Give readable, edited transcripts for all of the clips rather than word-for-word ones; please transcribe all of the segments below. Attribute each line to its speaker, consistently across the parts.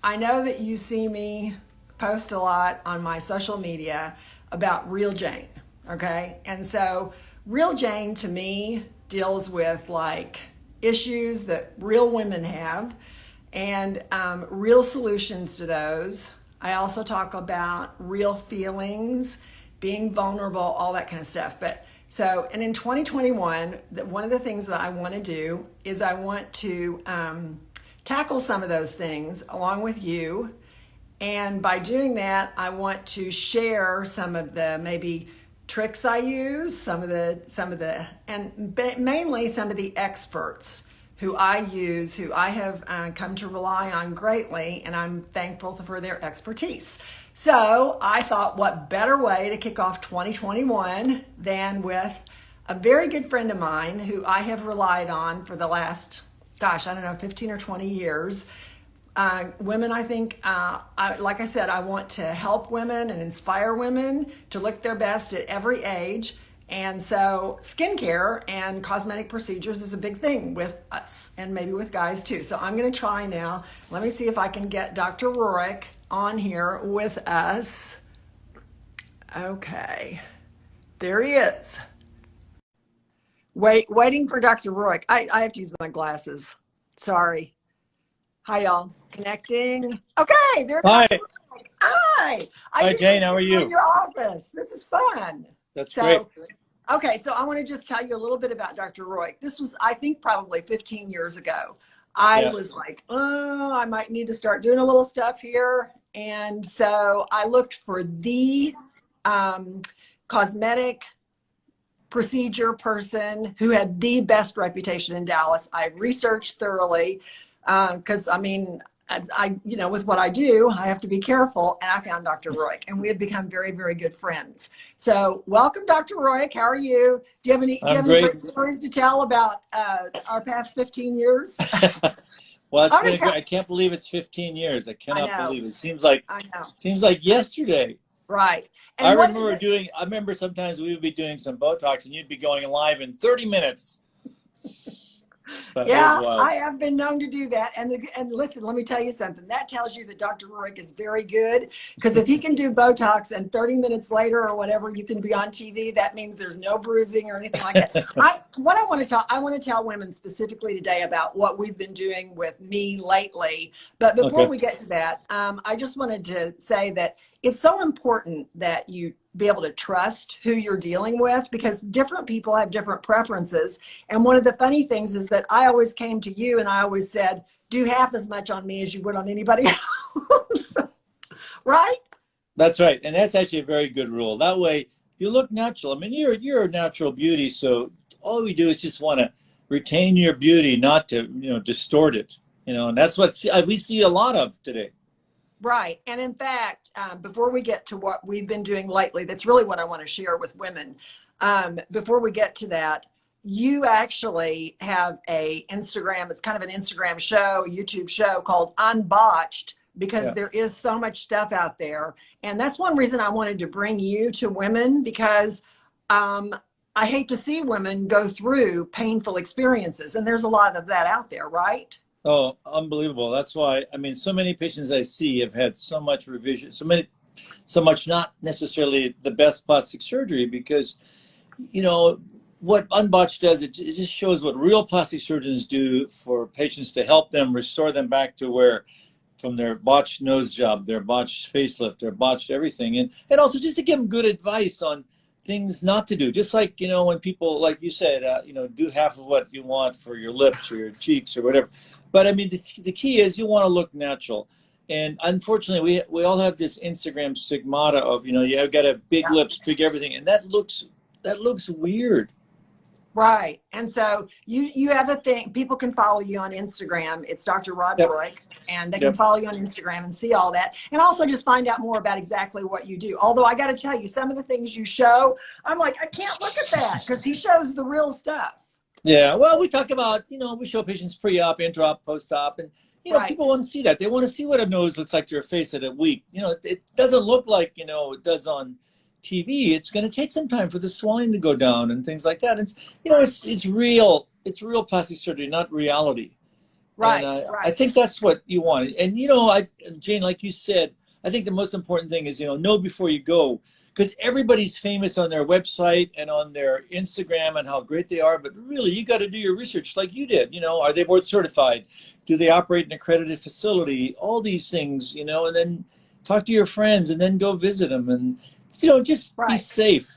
Speaker 1: I know that you see me post a lot on my social media about Real Jane, okay? And so Real Jane to me deals with like issues that real women have and real solutions to those. I also talk about real feelings, being vulnerable, all that kind of stuff. But so, and in 2021, one of the things that I want to do is I want to tackle some of those things along with you. And by doing that, I want to share some of the maybe tricks I use, and mainly some of the experts who I use, who I have come to rely on greatly, and I'm thankful for their expertise. So I thought, what better way to kick off 2021 than with a very good friend of mine who I have relied on for the last, gosh, I don't know, 15 or 20 years. Women, I think, like I said, I want to help women and inspire women to look their best at every age. And so skincare and cosmetic procedures is a big thing with us and maybe with guys too. So I'm going to try now. Let me see if I can get Dr. Rorik on here with us. Okay, there he is. Waiting for Dr. Rorik. I have to use my glasses. Sorry. Hi, y'all. Connecting. Okay, there.
Speaker 2: Hi.
Speaker 1: Hi.
Speaker 2: Hi, Jane. How are you?
Speaker 1: In your office. This is fun.
Speaker 2: That's great.
Speaker 1: Okay, so I want to just tell you a little bit about Dr. Rorik. This was, I think, probably 15 years ago. I was like, oh, I might need to start doing a little stuff here. And so I looked for the cosmetic procedure person who had the best reputation in Dallas. I researched thoroughly because, I mean, with what I do, I have to be careful. And I found Dr. Rorik, and we have become very, very good friends. So welcome, Dr. Rorik. How are you? Do you have any great stories to tell about our past 15 years?
Speaker 2: Well, it's been I can't believe it's 15 years. I cannot believe it. Seems like yesterday.
Speaker 1: Right. And
Speaker 2: I remember sometimes we would be doing some Botox and you'd be going live in 30 minutes. But
Speaker 1: yeah, I have been known to do that. And listen, let me tell you something. That tells you that Dr. Rorik is very good, because if he can do Botox and 30 minutes later or whatever, you can be on TV, that means there's no bruising or anything like that. I want to tell women specifically today about what we've been doing with me lately. But before we get to that, I just wanted to say that it's so important that you be able to trust who you're dealing with, because different people have different preferences. And one of the funny things is that I always came to you and I always said, do half as much on me as you would on anybody else. Right?
Speaker 2: That's right. And that's actually a very good rule. That way you look natural. I mean, you're a natural beauty. So all we do is just want to retain your beauty, not to, distort it, and that's what we see a lot of today.
Speaker 1: Right. And in fact, before we get to what we've been doing lately, that's really what I want to share with women. Before we get to that, you actually have a Instagram, it's kind of an Instagram show, YouTube show called Unbotched, because there is so much stuff out there. And that's one reason I wanted to bring you to women, because I hate to see women go through painful experiences. And there's a lot of that out there, right?
Speaker 2: Oh, unbelievable. That's why, so many patients I see have had so much revision, so much not necessarily the best plastic surgery, because, what Unbotched does, it just shows what real plastic surgeons do for patients to help them restore them back to from their botched nose job, their botched facelift, their botched everything. And also just to give them good advice on things not to do. Just like, when people, like you said, do half of what you want for your lips or your cheeks or whatever. But the key is you want to look natural. And unfortunately, we all have this Instagram stigmata of, you've got a big lips, big everything. And that looks weird.
Speaker 1: Right. And so you have a thing, people can follow you on Instagram. It's Dr. Rod Rorik, and they can follow you on Instagram and see all that. And also just find out more about exactly what you do. Although I got to tell you, some of the things you show, I'm like, I can't look at that, because he shows the real stuff.
Speaker 2: Yeah. Well, we talk about, we show patients pre-op, intra-op, post-op, and, people want to see that. They want to see what a nose looks like to their face at a week. It doesn't look like, it does on TV. It's going to take some time for the swelling to go down and things like that. And it's real plastic surgery, not reality. And
Speaker 1: Right,
Speaker 2: I
Speaker 1: right.
Speaker 2: think that's what you want. And, Jane, like you said, I think the most important thing is, know before you go, because everybody's famous on their website and on their Instagram and how great they are. But really, you got to do your research like you did. Are they board certified? Do they operate an accredited facility? All these things, and then talk to your friends and then go visit them and, just be
Speaker 1: Right.
Speaker 2: safe.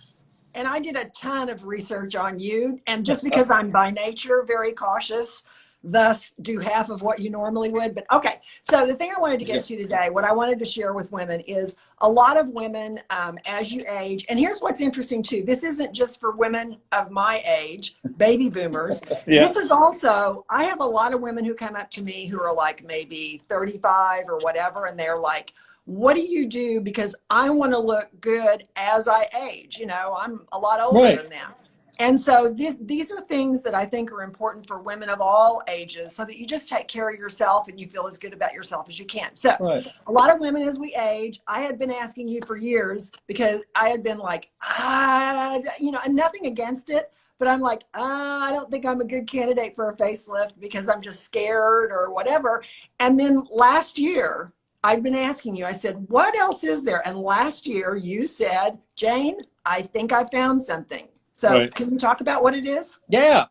Speaker 1: And I did a ton of research on you. And just because I'm by nature very cautious, thus do half of what you normally would. But okay. So the thing I wanted to get to today, what I wanted to share with women is a lot of women, as you age, and here's what's interesting too. This isn't just for women of my age, baby boomers.
Speaker 2: Yeah.
Speaker 1: This is also, I have a lot of women who come up to me who are like maybe 35 or whatever. And they're like, what do you do? Because I want to look good as I age. I'm a lot older
Speaker 2: Right.
Speaker 1: than them. And so these are things that I think are important for women of all ages so that you just take care of yourself and you feel as good about yourself as you can. So
Speaker 2: Right.
Speaker 1: a lot of women as we age, I had been asking you for years because I had been like, and nothing against it, but I'm like, I don't think I'm a good candidate for a facelift because I'm just scared or whatever. And then last year, I've been asking you, I said, what else is there? And last year you said, Jane, I think I found something. So
Speaker 2: Right.
Speaker 1: can you talk about what it is?
Speaker 2: Yeah.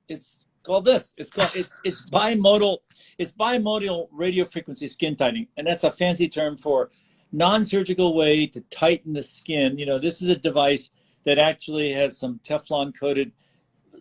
Speaker 2: It's called this. It's bimodal radio frequency skin tightening. And that's a fancy term for non-surgical way to tighten the skin. This is a device that actually has some Teflon coated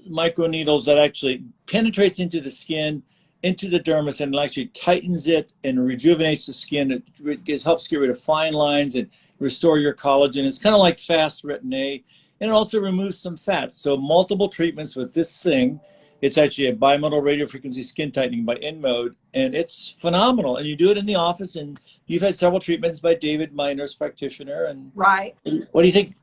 Speaker 2: microneedles that actually penetrates into the skin, into the dermis, and actually tightens it and rejuvenates the skin. It helps get rid of fine lines and restore your collagen. It's kind of like fast retin-A, and it also removes some fats. So multiple treatments with this thing. It's actually a bimodal radiofrequency skin tightening by InMode, and it's phenomenal. And you do it in the office, and you've had several treatments by David, my nurse practitioner. And
Speaker 1: Right.
Speaker 2: what do you think?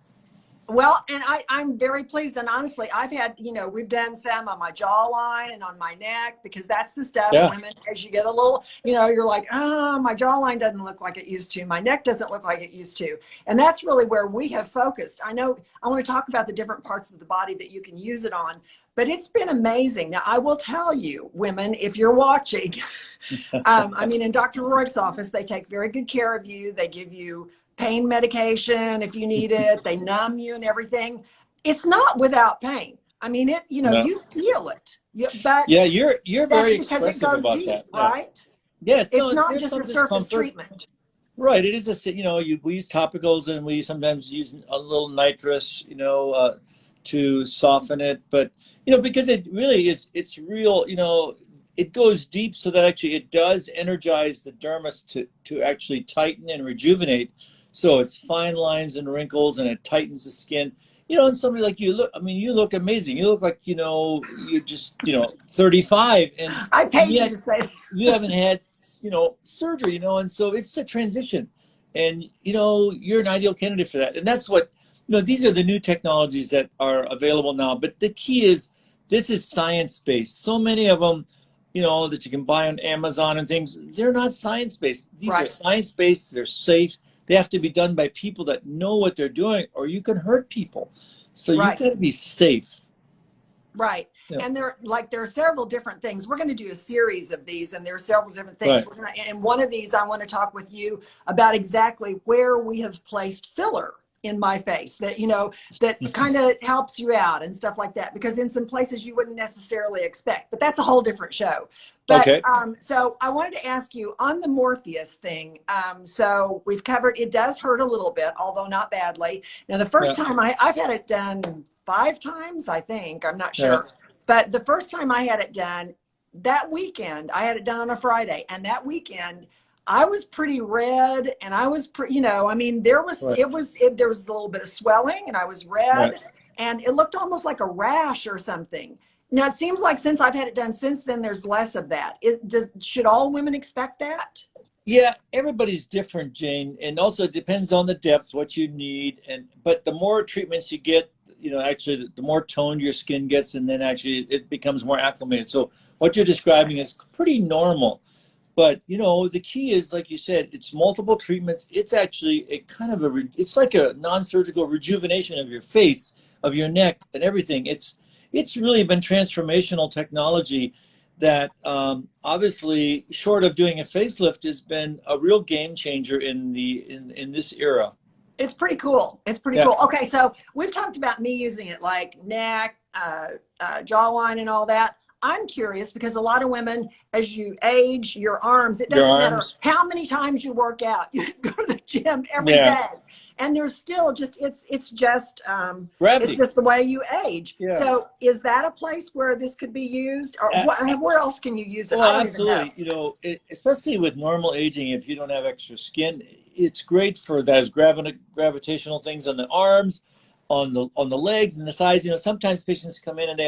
Speaker 1: Well, and I'm very pleased. And honestly, I've had, we've done some on my jawline and on my neck because that's the stuff
Speaker 2: Yeah.
Speaker 1: women, as you get a little, you're like, my jawline doesn't look like it used to. My neck doesn't look like it used to. And that's really where we have focused. I know I want to talk about the different parts of the body that you can use it on, but it's been amazing. Now, I will tell you, women, if you're watching, in Dr. Rourke's office, they take very good care of you. They give you pain medication if you need it. They numb you and everything. It's not without pain.
Speaker 2: No.
Speaker 1: You feel it. But
Speaker 2: Yeah, you're
Speaker 1: that's
Speaker 2: very
Speaker 1: because it
Speaker 2: expressive
Speaker 1: goes
Speaker 2: about
Speaker 1: deep,
Speaker 2: that. Yeah.
Speaker 1: right?
Speaker 2: Yes,
Speaker 1: It's
Speaker 2: no,
Speaker 1: not
Speaker 2: there's
Speaker 1: just
Speaker 2: some
Speaker 1: a surface
Speaker 2: discomfort.
Speaker 1: treatment.
Speaker 2: Right. It is we use topicals and we sometimes use a little nitrous, to soften it. But, because it really is, it's real, it goes deep so that actually it does energize the dermis to actually tighten and rejuvenate. So it's fine lines and wrinkles and it tightens the skin. And somebody like you you look amazing. You look like, you're just, 35
Speaker 1: I
Speaker 2: and
Speaker 1: paid you
Speaker 2: yet
Speaker 1: to say that.
Speaker 2: you haven't had, surgery, and so it's a transition. And, you're an ideal candidate for that. And that's what, these are the new technologies that are available now. But the key is this is science-based. So many of them, that you can buy on Amazon and things, they're not science-based. These are
Speaker 1: Right.
Speaker 2: science-based, they're safe. They have to be done by people that know what they're doing, or you can hurt people. So you've
Speaker 1: Right.
Speaker 2: got to be safe.
Speaker 1: Right.
Speaker 2: Yeah.
Speaker 1: And there are several different things. We're going to do a series of these, and there are several different things.
Speaker 2: Right.
Speaker 1: And one of these, I want to talk with you about exactly where we have placed filler in my face that, that kind of helps you out and stuff like that, because in some places you wouldn't necessarily expect, but that's a whole different show. But
Speaker 2: Okay.
Speaker 1: so I wanted to ask you on the Morpheus thing. So we've covered, it does hurt a little bit, although not badly. Now, the first time I've had it done 5 times, I think, I'm not sure. But the first time I had it done, that weekend, I had it done on a Friday, and that weekend I was pretty red, and I was there was there was a little bit of swelling, and I was red, and it looked almost like a rash or something. Now it seems like since I've had it done since then, there's less of that. Should all women expect that?
Speaker 2: Yeah, everybody's different, Jane, and also it depends on the depth, what you need, but the more treatments you get, actually the more toned your skin gets, and then actually it becomes more acclimated. So what you're describing is pretty normal. But, the key is, like you said, it's multiple treatments. It's actually it's like a non-surgical rejuvenation of your face, of your neck and everything. It's really been transformational technology. that obviously, short of doing a facelift, has been a real game changer in this era.
Speaker 1: It's pretty cool. It's pretty
Speaker 2: Yeah,
Speaker 1: cool. Okay, so we've talked about me using it like neck, jawline, and all that. I'm curious because a lot of women, as you age, your arms, it
Speaker 2: your
Speaker 1: doesn't matter
Speaker 2: arms.
Speaker 1: how many times you work out. You can go to the gym every
Speaker 2: Yeah,
Speaker 1: day. And there's still just it's
Speaker 2: gravity.
Speaker 1: just the way you age.
Speaker 2: Yeah.
Speaker 1: So is that a place where this could be used, or where else can you use it? I
Speaker 2: Well,
Speaker 1: don't even know.
Speaker 2: absolutely. Especially with normal aging, if you don't have extra skin, it's great for those gravitational things on the arms, on the legs and the thighs. Sometimes patients come in and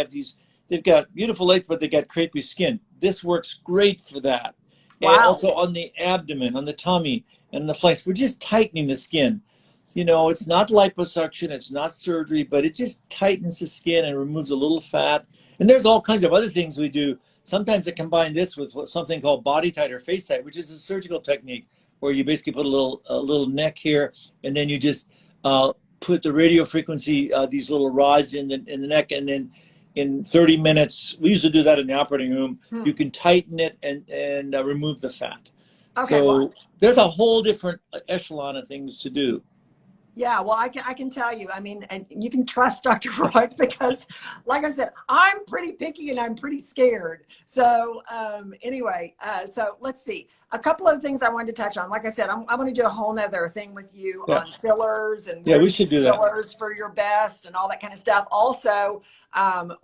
Speaker 2: they've got beautiful legs, but they got crepey skin. This works great for that. And
Speaker 1: Wow.
Speaker 2: also on the abdomen, on the tummy, and the flanks. We're just tightening the skin. It's not liposuction, it's not surgery, but it just tightens the skin and removes a little fat. And there's all kinds of other things we do. Sometimes I combine this with something called body tight or face tight, which is a surgical technique where you basically put a little neck here, and then you just put the radio frequency, these little rods in the neck, and then in 30 minutes, we usually do that in the operating room,
Speaker 1: Hmm.
Speaker 2: you can tighten it and remove the fat.
Speaker 1: Okay, well,
Speaker 2: So there's a whole different echelon of things to do.
Speaker 1: yeah, well, I can tell you. I mean, and you can trust Dr. Roy because, like I said, I'm pretty picky and I'm pretty scared. So anyway, so let's see. A couple of things I wanted to touch on. Like I said, I'm going to do a whole nother thing with you
Speaker 2: Yeah.
Speaker 1: on fillers and
Speaker 2: Yeah,
Speaker 1: where
Speaker 2: we
Speaker 1: to
Speaker 2: should
Speaker 1: use
Speaker 2: do that.
Speaker 1: fillers for your best and all that kind of stuff. Also,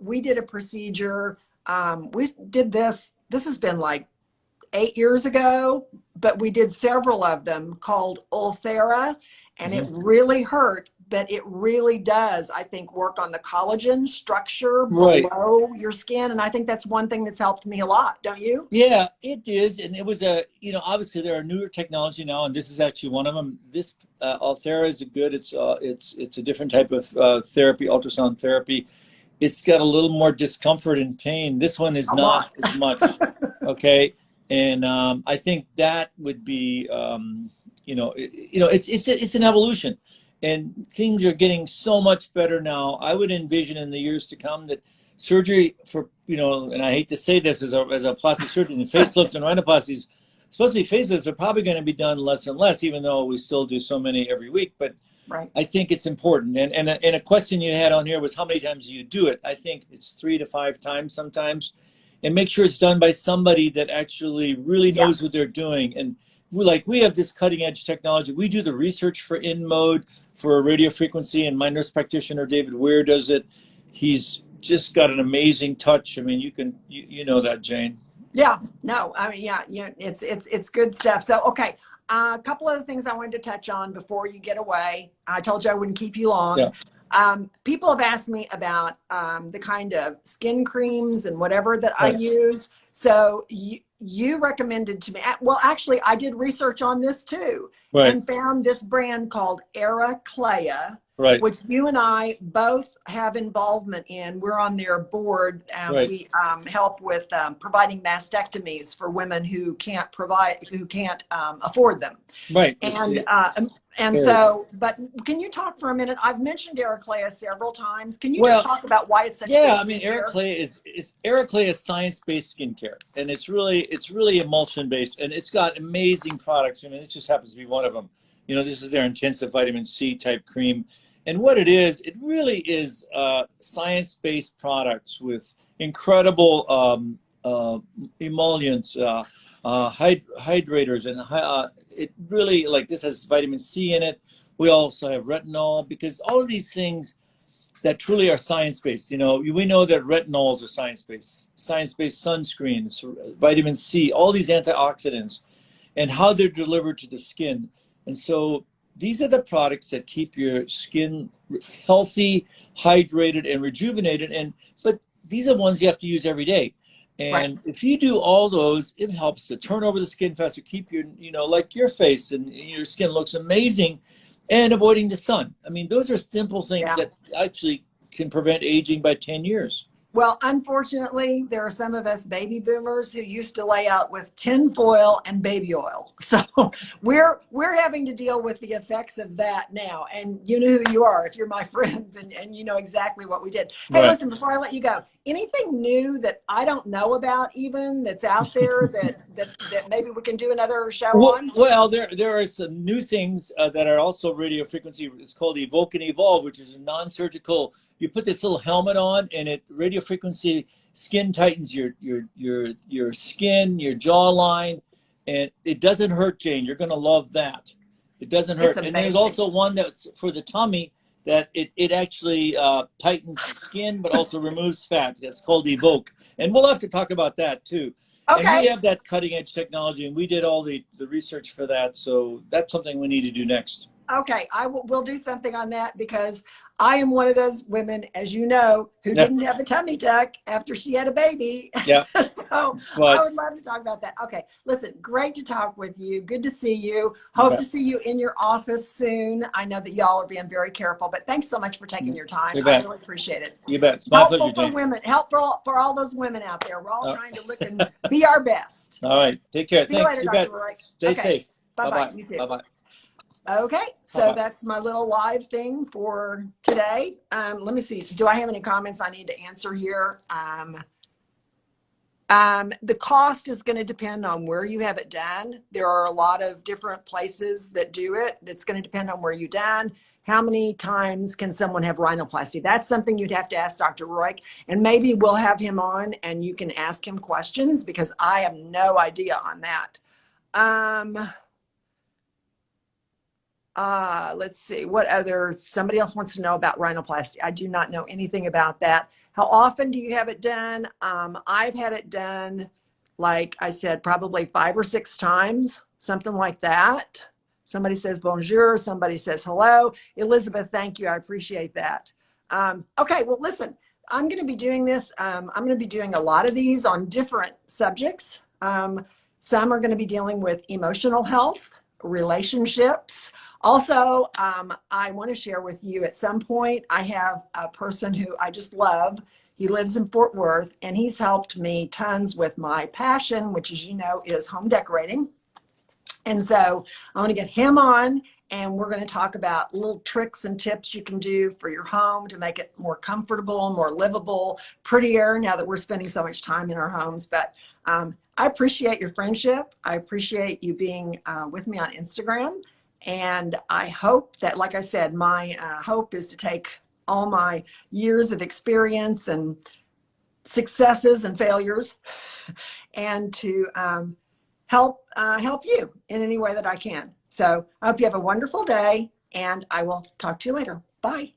Speaker 1: we did a procedure. We did this. This has been like 8 years ago, but we did several of them called Ulthera, and it
Speaker 2: Mhm.
Speaker 1: really hurt, but it really does, I think, work on the collagen structure
Speaker 2: Right.
Speaker 1: below your skin. And I think that's one thing that's helped me a lot, don't you?
Speaker 2: Yeah, it is. And it was obviously there are newer technology now, and this is actually one of them. This Althera is it's a different type of therapy, ultrasound therapy. It's got a little more discomfort and pain. This one is
Speaker 1: A
Speaker 2: not
Speaker 1: lot.
Speaker 2: as much. Okay. And I think that would be, it's an evolution, and things are getting so much better now. I would envision in the years to come that surgery for, and I hate to say this as a plastic surgeon, the facelifts and rhinoplasties, especially facelifts, are probably going to be done less and less, even though we still do so many every week. But
Speaker 1: Right.
Speaker 2: I think it's important. And a question you had on here was how many times do you do it? I think it's 3 to 5 times sometimes. And make sure it's done by somebody that actually really
Speaker 1: Yeah.
Speaker 2: knows what they're doing. And we have this cutting edge technology. We do the research for InMode for radio frequency, and my nurse practitioner, David Weir, does it. He's just got an amazing touch. I mean, you know that, Jane.
Speaker 1: Yeah, no, I mean, yeah, it's good stuff. So, okay, a couple of things I wanted to touch on before you get away. I told you I wouldn't keep you long.
Speaker 2: Yeah.
Speaker 1: People have asked me about the kind of skin creams and whatever that I
Speaker 2: Right.
Speaker 1: use. So you recommended to me. Well, actually, I did research on this too
Speaker 2: Right.
Speaker 1: and found this brand called Clea,
Speaker 2: Right.
Speaker 1: which you and I both have involvement in. We're on their board.
Speaker 2: Right.
Speaker 1: We help with providing mastectomies for women who can't afford them.
Speaker 2: Right.
Speaker 1: And
Speaker 2: Hairs.
Speaker 1: so, but can you talk for a minute? I've mentioned Clea several times. Can you just
Speaker 2: Well,
Speaker 1: talk about why it's such good
Speaker 2: yeah, I mean,
Speaker 1: skincare?
Speaker 2: Air Clay is science-based skincare, and it's really emulsion-based, and it's got amazing products. I mean, it just happens to be one of them. This is their intensive vitamin C type cream, and what it really is science-based products with incredible emollients, hydrators, and it really, like, this has vitamin C in it. We also have retinol, because all of these things that truly are science-based. We know that retinols are science-based sunscreens, vitamin C, all these antioxidants, and how they're delivered to the skin. And so these are the products that keep your skin healthy, hydrated, and rejuvenated. But these are ones you have to use every day.
Speaker 1: Right.
Speaker 2: And if you do all those, it helps to turn over the skin faster, keep like your face and your skin looks amazing, and avoiding the sun. I mean, those are simple things
Speaker 1: Yeah.
Speaker 2: that actually can prevent aging by 10 years.
Speaker 1: Well, unfortunately, there are some of us baby boomers who used to lay out with tin foil and baby oil. So we're having to deal with the effects of that now. And you know who you are if you're my friends, and you know exactly what we did. Hey,
Speaker 2: Right.
Speaker 1: listen, before I let you go, anything new that I don't know about even that's out there that maybe we can do another show
Speaker 2: Well,
Speaker 1: on?
Speaker 2: well, there are some new things that are also radio frequency. It's called Evoke and Evolve, which is a non-surgical. You put this little helmet on, and it radio frequency skin tightens your skin, your jawline, and it doesn't hurt, Jane. You're going to love that. It doesn't
Speaker 1: It's
Speaker 2: hurt. And there's
Speaker 1: amazing.
Speaker 2: also one that's for the tummy that it actually tightens the skin, but also removes fat. It's called Evoke, and we'll have to talk about that too. And we
Speaker 1: Okay.
Speaker 2: have that cutting edge technology, and we did all the research for that. So that's something we need to do next.
Speaker 1: Okay, we'll do something on that because I am one of those women, as you know, who
Speaker 2: Yeah,
Speaker 1: didn't have a tummy tuck after she had a baby.
Speaker 2: yeah.
Speaker 1: So I
Speaker 2: But
Speaker 1: would love to talk about that. Okay, listen, great to talk with you. Good to see you.
Speaker 2: you
Speaker 1: Hope to
Speaker 2: bet.
Speaker 1: see you in your office soon. I know that y'all are being very careful, but thanks so much for taking your time.
Speaker 2: You
Speaker 1: I
Speaker 2: bet.
Speaker 1: really appreciate it.
Speaker 2: You
Speaker 1: It's
Speaker 2: bet. It's my
Speaker 1: helpful
Speaker 2: pleasure,
Speaker 1: for
Speaker 2: Jane.
Speaker 1: women, help for all those women out there. We're all
Speaker 2: Uh,
Speaker 1: trying to look and be our best.
Speaker 2: all right. Take care.
Speaker 1: See you
Speaker 2: Thanks.
Speaker 1: later,
Speaker 2: You
Speaker 1: Dr.
Speaker 2: bet.
Speaker 1: Roy.
Speaker 2: Stay
Speaker 1: Okay,
Speaker 2: safe.
Speaker 1: bye
Speaker 2: Bye
Speaker 1: bye.
Speaker 2: bye.
Speaker 1: You too.
Speaker 2: Bye bye.
Speaker 1: Okay,
Speaker 2: Bye
Speaker 1: so
Speaker 2: bye.
Speaker 1: that's my little live thing for today. Let me see. Do I have any comments I need to answer here? The cost is going to depend on where you have it done. There are a lot of different places that do it. It's going to depend on where you done. How many times can someone have rhinoplasty? That's something you'd have to ask Dr. Roy, and maybe we'll have him on and you can ask him questions because I have no idea on that. Um, let's see what other, somebody else wants to know about rhinoplasty. I do not know anything about that. How often do you have it done? I've had it done, like I said, probably 5 or 6 times, something like that. Somebody says bonjour, somebody says hello. Elizabeth, thank you. I appreciate that. Okay, well, listen, I'm going to be doing this. I'm going to be doing a lot of these on different subjects. Some are going to be dealing with emotional health, relationships. Also, I want to share with you at some point, I have a person who I just love. He lives in Fort Worth, and he's helped me tons with my passion, which, as you know, is home decorating. And so I want to get him on, and we're going to talk about little tricks and tips you can do for your home to make it more comfortable, more livable, prettier now that we're spending so much time in our homes. But I appreciate your friendship. I appreciate you being with me on Instagram. And I hope that, like I said, my hope is to take all my years of experience and successes and failures and to help you in any way that I can. So I hope you have a wonderful day, and I will talk to you later. Bye.